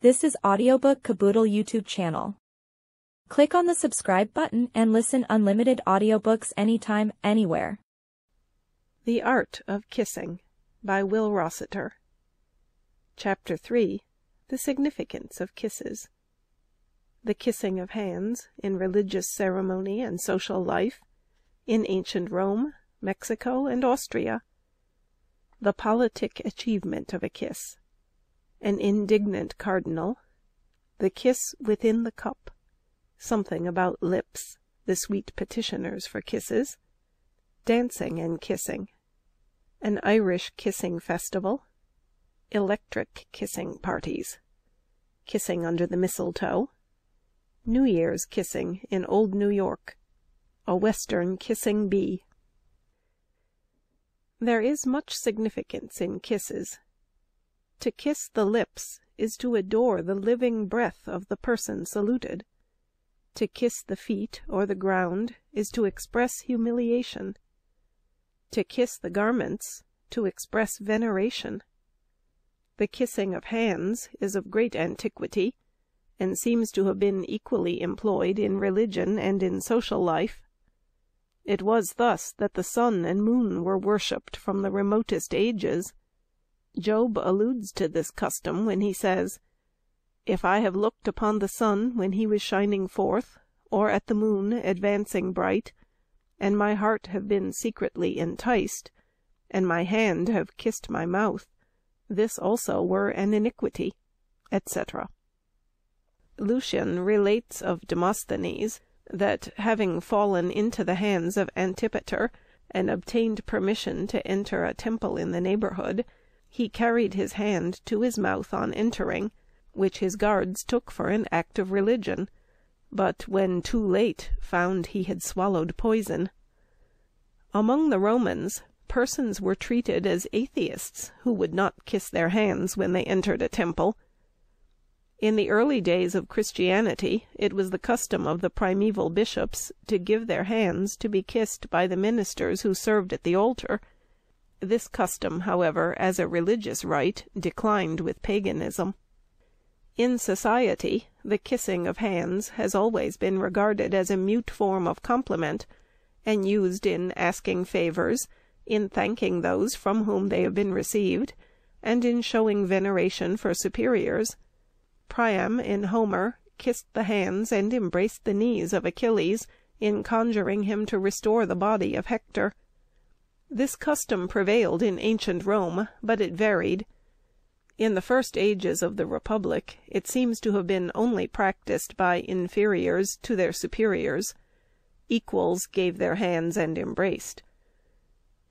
This is Audiobook Caboodle YouTube channel. Click on the subscribe button and listen unlimited audiobooks anytime, anywhere. The Art of Kissing by Will Rossiter. Chapter 3. The Significance of Kisses. The kissing of hands in religious ceremony and social life, in ancient Rome, Mexico, and Austria. The politic achievement of a kiss. An indignant cardinal. The kiss within the cup. Something about lips, the sweet petitioners for kisses. Dancing and kissing. An Irish kissing festival. Electric kissing parties. Kissing under the mistletoe. New Year's kissing in Old New York. A Western kissing bee. There is much significance in kisses. To kiss the lips is to adore the living breath of the person saluted. To kiss the feet or the ground is to express humiliation. To kiss the garments, to express veneration. The kissing of hands is of great antiquity, and seems to have been equally employed in religion and in social life. It was thus that the sun and moon were worshipped from the remotest ages. Job alludes to this custom when he says, "If I have looked upon the sun when he was shining forth, or at the moon advancing bright, and my heart have been secretly enticed, and my hand have kissed my mouth, this also were an iniquity," etc. Lucian relates of Demosthenes that, having fallen into the hands of Antipater, and obtained permission to enter a temple in the neighborhood, he carried his hand to his mouth on entering, which his guards took for an act of religion, but when too late found he had swallowed poison. Among the Romans, persons were treated as atheists who would not kiss their hands when they entered a temple. In the early days of Christianity, it was the custom of the primeval bishops to give their hands to be kissed by the ministers who served at the altar. This custom, however, as a religious rite, declined with paganism. In society, the kissing of hands has always been regarded as a mute form of compliment, and used in asking favors, in thanking those from whom they have been received, and in showing veneration for superiors. Priam, in Homer, kissed the hands and embraced the knees of Achilles, in conjuring him to restore the body of Hector. This custom prevailed in ancient Rome, but it varied. In the first ages of the Republic, it seems to have been only practiced by inferiors to their superiors. Equals gave their hands and embraced.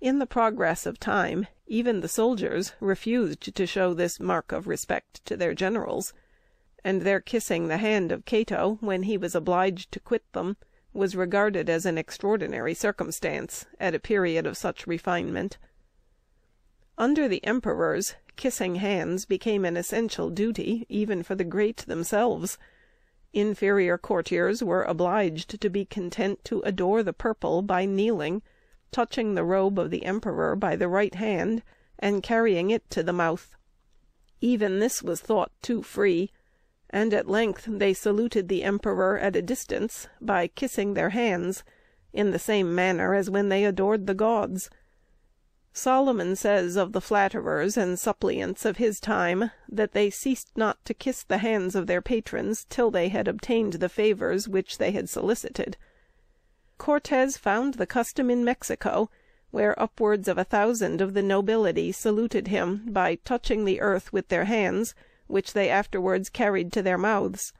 In the progress of time, even the soldiers refused to show this mark of respect to their generals, and their kissing the hand of Cato when he was obliged to quit them was regarded as an extraordinary circumstance at a period of such refinement. Under the emperors, kissing hands became an essential duty even for the great themselves. Inferior courtiers were obliged to be content to adore the purple by kneeling, touching the robe of the emperor by the right hand, and carrying it to the mouth. Even this was thought too free, and at length they saluted the emperor at a distance by kissing their hands, in the same manner as when they adored the gods. Solomon says of the flatterers and suppliants of his time that they ceased not to kiss the hands of their patrons till they had obtained the favors which they had solicited. Cortes found the custom in Mexico, where upwards of 1,000 of the nobility saluted him by touching the earth with their hands, which they afterwards carried to their mouths.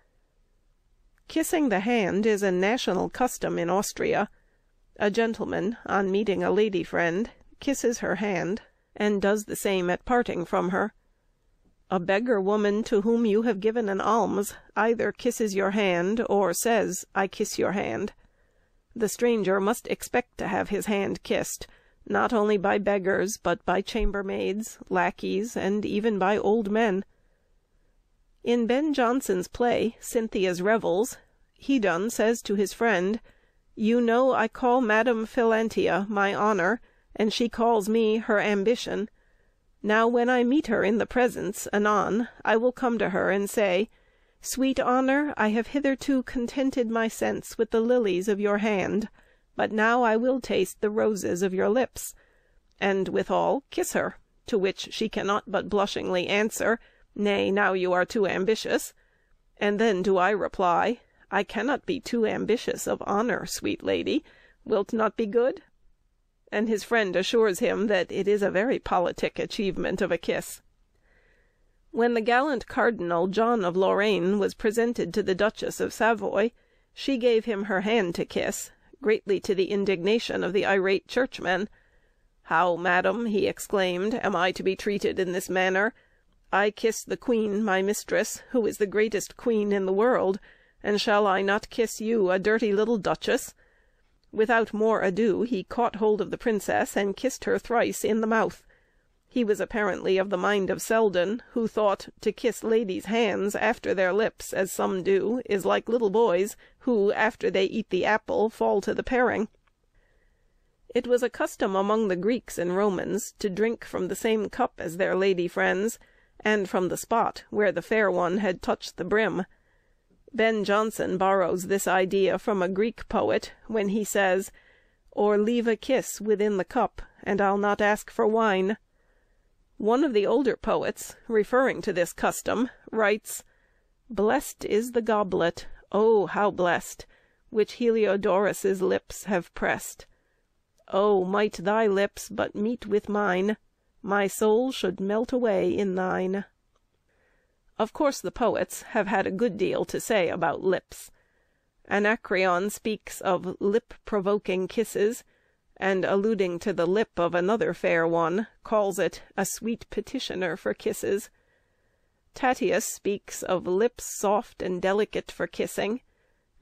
Kissing the hand is a national custom in Austria. A gentleman, on meeting a lady friend, kisses her hand, and does the same at parting from her. A beggar woman to whom you have given an alms either kisses your hand or says, "I kiss your hand." The stranger must expect to have his hand kissed, not only by beggars, but by chambermaids, lackeys, and even by old men. In Ben Jonson's play, Cynthia's Revels, Hedon says to his friend, "You know I call Madame Philantia my honor, and she calls me her ambition. Now when I meet her in the presence, anon, I will come to her and say, Sweet Honour, I have hitherto contented my sense with the lilies of your hand, but now I will taste the roses of your lips, and withal kiss her, to which she cannot but blushingly answer, Nay, now you are too ambitious. And then do I reply, I cannot be too ambitious of honour, sweet lady. Wilt not be good? And his friend assures him that it is a very politic achievement of a kiss. When the gallant Cardinal John of Lorraine was presented to the Duchess of Savoy, she gave him her hand to kiss, greatly to the indignation of the irate churchman. How, madam, he exclaimed, am I to be treated in this manner? I kiss the queen, my mistress, who is the greatest queen in the world, and shall I not kiss you, a dirty little duchess? Without more ado, he caught hold of the princess and kissed her thrice in the mouth. He was apparently of the mind of Selden, who thought to kiss ladies' hands after their lips, as some do, is like little boys, who, after they eat the apple, fall to the paring. It was a custom among the Greeks and Romans to drink from the same cup as their lady friends, and from the spot where the fair one had touched the brim. Ben Jonson borrows this idea from a Greek poet, when he says, Or leave a kiss within the cup, and I'll not ask for wine. One of the older poets, referring to this custom, writes, Blessed is the goblet, oh, how blessed, which Heliodorus's lips have pressed. Oh, might thy lips but meet with mine, my soul should melt away in thine. Of course the poets have had a good deal to say about lips. Anacreon speaks of lip-provoking kisses, and alluding to the lip of another fair one, calls it a sweet petitioner for kisses. Tatius speaks of lips soft and delicate for kissing,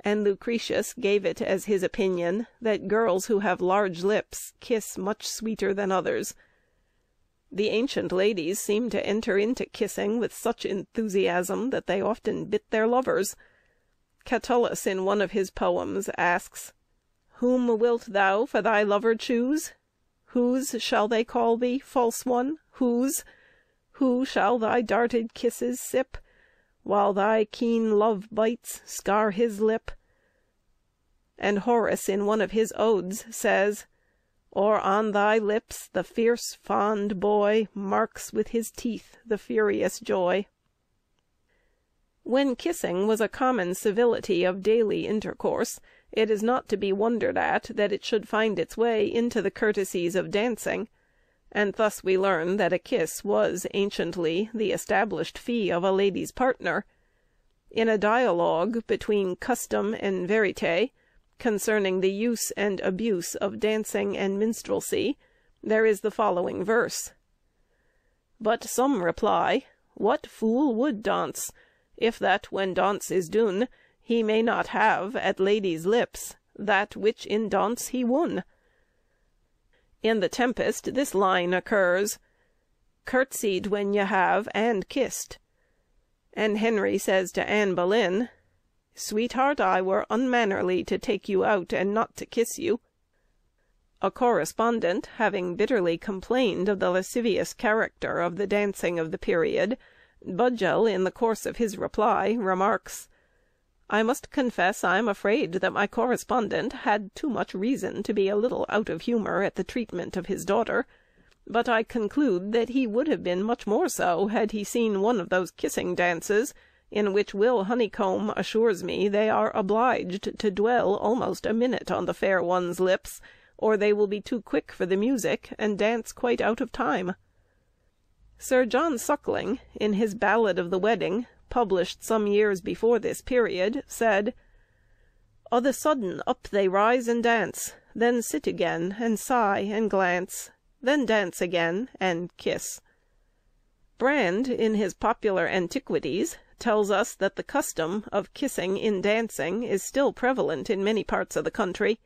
and Lucretius gave it as his opinion that girls who have large lips kiss much sweeter than others. The ancient ladies seem to enter into kissing with such enthusiasm that they often bit their lovers. Catullus in one of his poems asks, Whom wilt thou for thy lover choose? Whose shall they call thee, false one, whose? Who shall thy darted kisses sip, while thy keen love bites scar his lip? And Horace in one of his odes says, Or on thy lips the fierce fond boy marks with his teeth the furious joy. When kissing was a common civility of daily intercourse, it is not to be wondered at that it should find its way into the courtesies of dancing, and thus we learn that a kiss was anciently the established fee of a lady's partner. In a dialogue between Custom and Verite, concerning the use and abuse of dancing and minstrelsy, there is the following verse. But some reply, What fool would dance, if that when dance is done, he may not have at lady's lips that which in dance he won? In The Tempest this line occurs, Curtsied when ye have and kissed. And Henry says to Anne Boleyn, Sweetheart, I were unmannerly to take you out and not to kiss you. A correspondent, having bitterly complained of the lascivious character of the dancing of the period, Budgell, in the course of his reply, remarks, I must confess I am afraid that my correspondent had too much reason to be a little out of humour at the treatment of his daughter, but I conclude that he would have been much more so had he seen one of those kissing dances, in which Will Honeycomb assures me they are obliged to dwell almost a minute on the fair one's lips, or they will be too quick for the music, and dance quite out of time. Sir John Suckling, in his Ballad of the Wedding, published some years before this period, said, O' the sudden up they rise and dance, then sit again, and sigh and glance, then dance again, and kiss. Brand, in his Popular Antiquities, tells us that the custom of kissing in dancing is still prevalent in many parts of the country.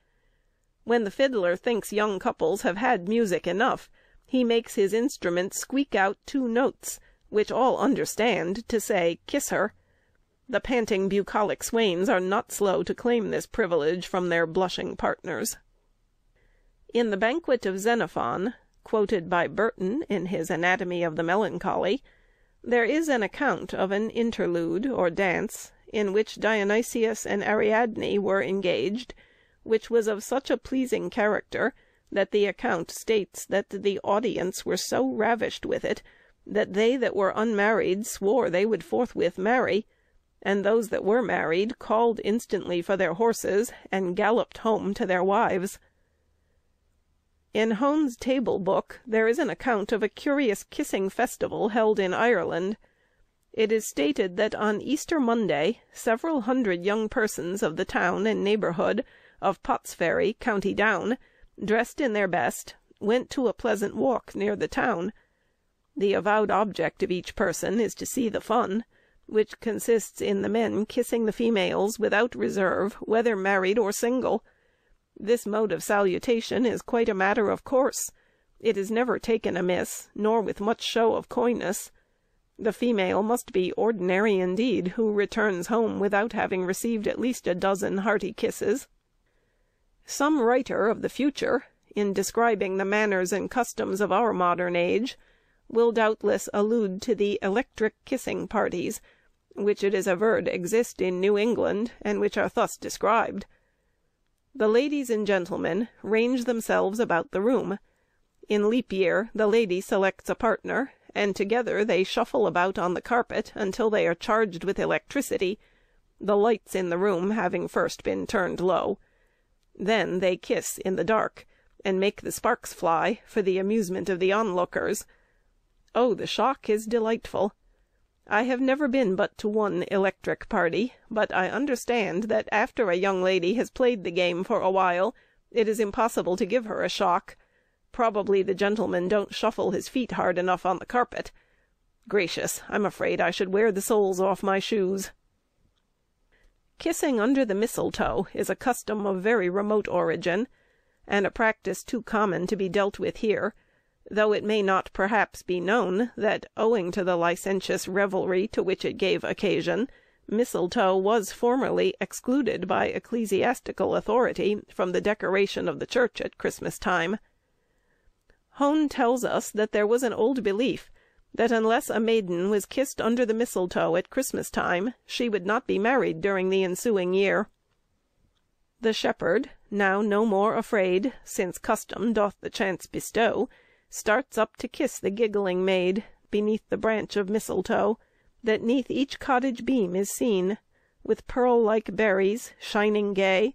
When the fiddler thinks young couples have had music enough, he makes his instrument squeak out 2 notes, which all understand to say, kiss her. The panting bucolic swains are not slow to claim this privilege from their blushing partners. In the Banquet of Xenophon, quoted by Burton in his Anatomy of the Melancholy, there is an account of an interlude or dance, in which Dionysius and Ariadne were engaged, which was of such a pleasing character that the account states that the audience were so ravished with it that they that were unmarried swore they would forthwith marry, and those that were married called instantly for their horses and galloped home to their wives. In Hone's Table Book there is an account of a curious kissing festival held in Ireland. It is stated that on Easter Monday several hundred young persons of the town and neighbourhood of Pottsferry, County Down, dressed in their best, went to a pleasant walk near the town. The avowed object of each person is to see the fun, which consists in the men kissing the females without reserve, whether married or single. This mode of salutation is quite a matter of course. It is never taken amiss, nor with much show of coyness. The female must be ordinary indeed who returns home without having received at least a dozen hearty kisses. Some writer of the future, in describing the manners and customs of our modern age, will doubtless allude to the electric kissing parties, which it is averred exist in New England, and which are thus described. The ladies and gentlemen range themselves about the room. In leap year the lady selects a partner, and together they shuffle about on the carpet until they are charged with electricity, the lights in the room having first been turned low. Then they kiss in the dark, and make the sparks fly for the amusement of the onlookers. Oh, the shock is delightful! I have never been but to one electric party, but I understand that after a young lady has played the game for a while, it is impossible to give her a shock. Probably the gentleman don't shuffle his feet hard enough on the carpet. Gracious, I'm afraid I should wear the soles off my shoes. Kissing under the mistletoe is a custom of very remote origin, and a practice too common to be dealt with here, though it may not perhaps be known that, owing to the licentious revelry to which it gave occasion, mistletoe was formerly excluded by ecclesiastical authority from the decoration of the church at Christmas time. Hone tells us that there was an old belief that unless a maiden was kissed under the mistletoe at Christmas time, she would not be married during the ensuing year. The shepherd, now no more afraid, since custom doth the chance bestow, starts up to kiss the giggling maid, beneath the branch of mistletoe, that neath each cottage beam is seen, with pearl-like berries, shining gay,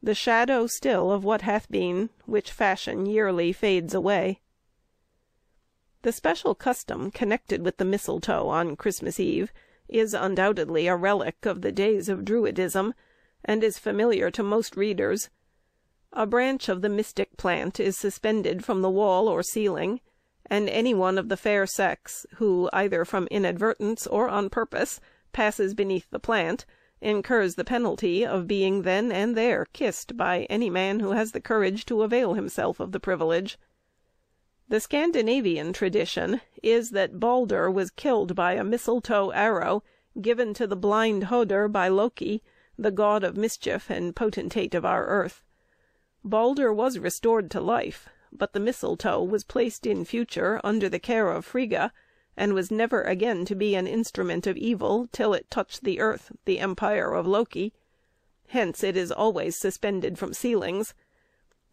the shadow still of what hath been, which fashion yearly fades away. The special custom connected with the mistletoe on Christmas Eve is undoubtedly a relic of the days of Druidism, and is familiar to most readers. A branch of the mystic plant is suspended from the wall or ceiling, and any one of the fair sex, who, either from inadvertence or on purpose, passes beneath the plant, incurs the penalty of being then and there kissed by any man who has the courage to avail himself of the privilege. The Scandinavian tradition is that Balder was killed by a mistletoe arrow given to the blind Hoder by Loki, the god of mischief and potentate of our earth. Balder was restored to life, but the mistletoe was placed in future under the care of Frigga, and was never again to be an instrument of evil till it touched the earth, the empire of Loki. Hence it is always suspended from ceilings,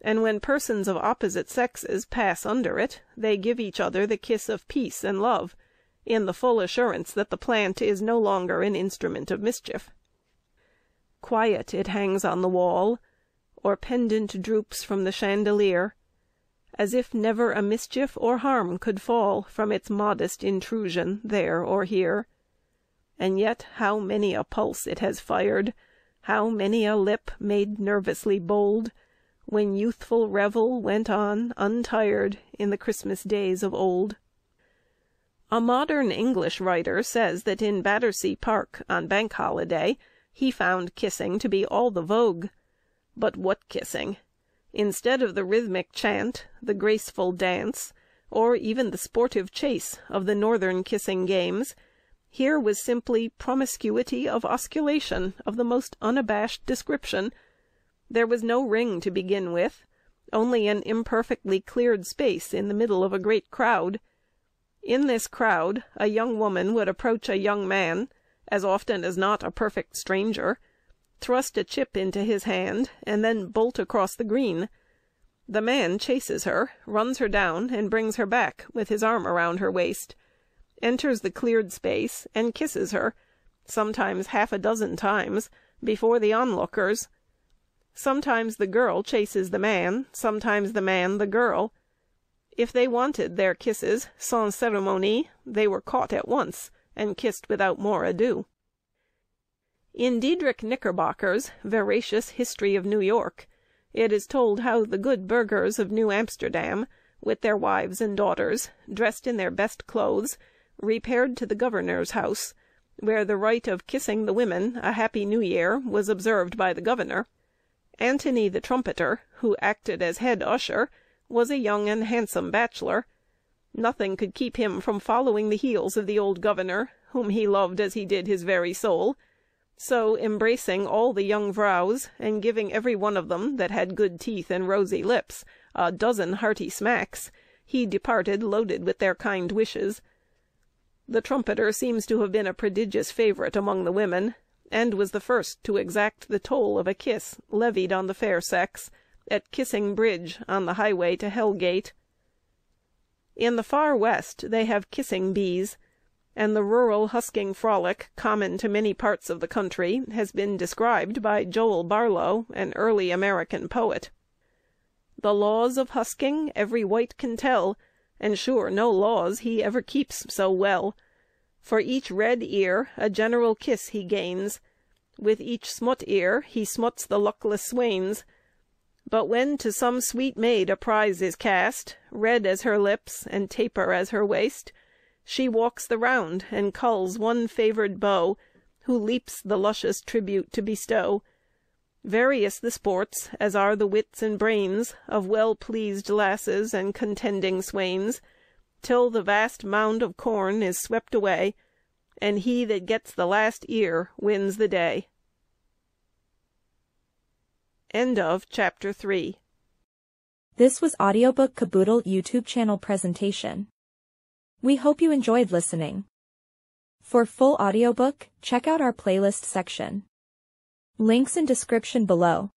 and when persons of opposite sexes pass under it, they give each other the kiss of peace and love, in the full assurance that the plant is no longer an instrument of mischief. Quiet it hangs on the wall, or pendant droops from the chandelier, as if never a mischief or harm could fall from its modest intrusion there or here. And yet how many a pulse it has fired, how many a lip made nervously bold, when youthful revel went on untired in the Christmas days of old. A modern English writer says that in Battersea Park on Bank Holiday he found kissing to be all the vogue. But what kissing? Instead of the rhythmic chant, the graceful dance, or even the sportive chase of the northern kissing games, here was simply promiscuity of osculation of the most unabashed description. There was no ring to begin with. only an imperfectly cleared space in the middle of a great crowd. In this crowd a young woman would approach a young man, as often as not a perfect stranger, thrust a chip into his hand, and then bolt across the green. The man chases her, runs her down, and brings her back with his arm around her waist, enters the cleared space, and kisses her, sometimes half a dozen times, before the onlookers. Sometimes the girl chases the man, sometimes the man the girl. If they wanted their kisses sans cérémonie, they were caught at once, and kissed without more ado. In Diedrich Knickerbocker's veracious History of New York, it is told how the good burghers of New Amsterdam, with their wives and daughters, dressed in their best clothes, repaired to the governor's house, where the rite of kissing the women a Happy New Year was observed by the governor. Antony the trumpeter, who acted as head usher, was a young and handsome bachelor. Nothing could keep him from following the heels of the old governor, whom he loved as he did his very soul. So, embracing all the young vrouws, and giving every one of them that had good teeth and rosy lips a dozen hearty smacks, he departed loaded with their kind wishes. The trumpeter seems to have been a prodigious favourite among the women, and was the first to exact the toll of a kiss levied on the fair sex at Kissing Bridge on the highway to Hellgate. In the far west they have kissing bees, and the rural husking frolic common to many parts of the country has been described by Joel Barlow, an early American poet. The laws of husking every wight can tell, and sure no laws he ever keeps so well. For each red ear a general kiss he gains, with each smut ear he smuts the luckless swains. But when to some sweet maid a prize is cast, red as her lips and taper as her waist, she walks the round and culls one favoured beau, who leaps the luscious tribute to bestow. Various the sports, as are the wits and brains of well-pleased lasses and contending swains, till the vast mound of corn is swept away, and he that gets the last ear wins the day. End of Chapter 3. This was Audiobook Caboodle YouTube channel presentation. We hope you enjoyed listening. For full audiobook, check out our playlist section. Links in description below.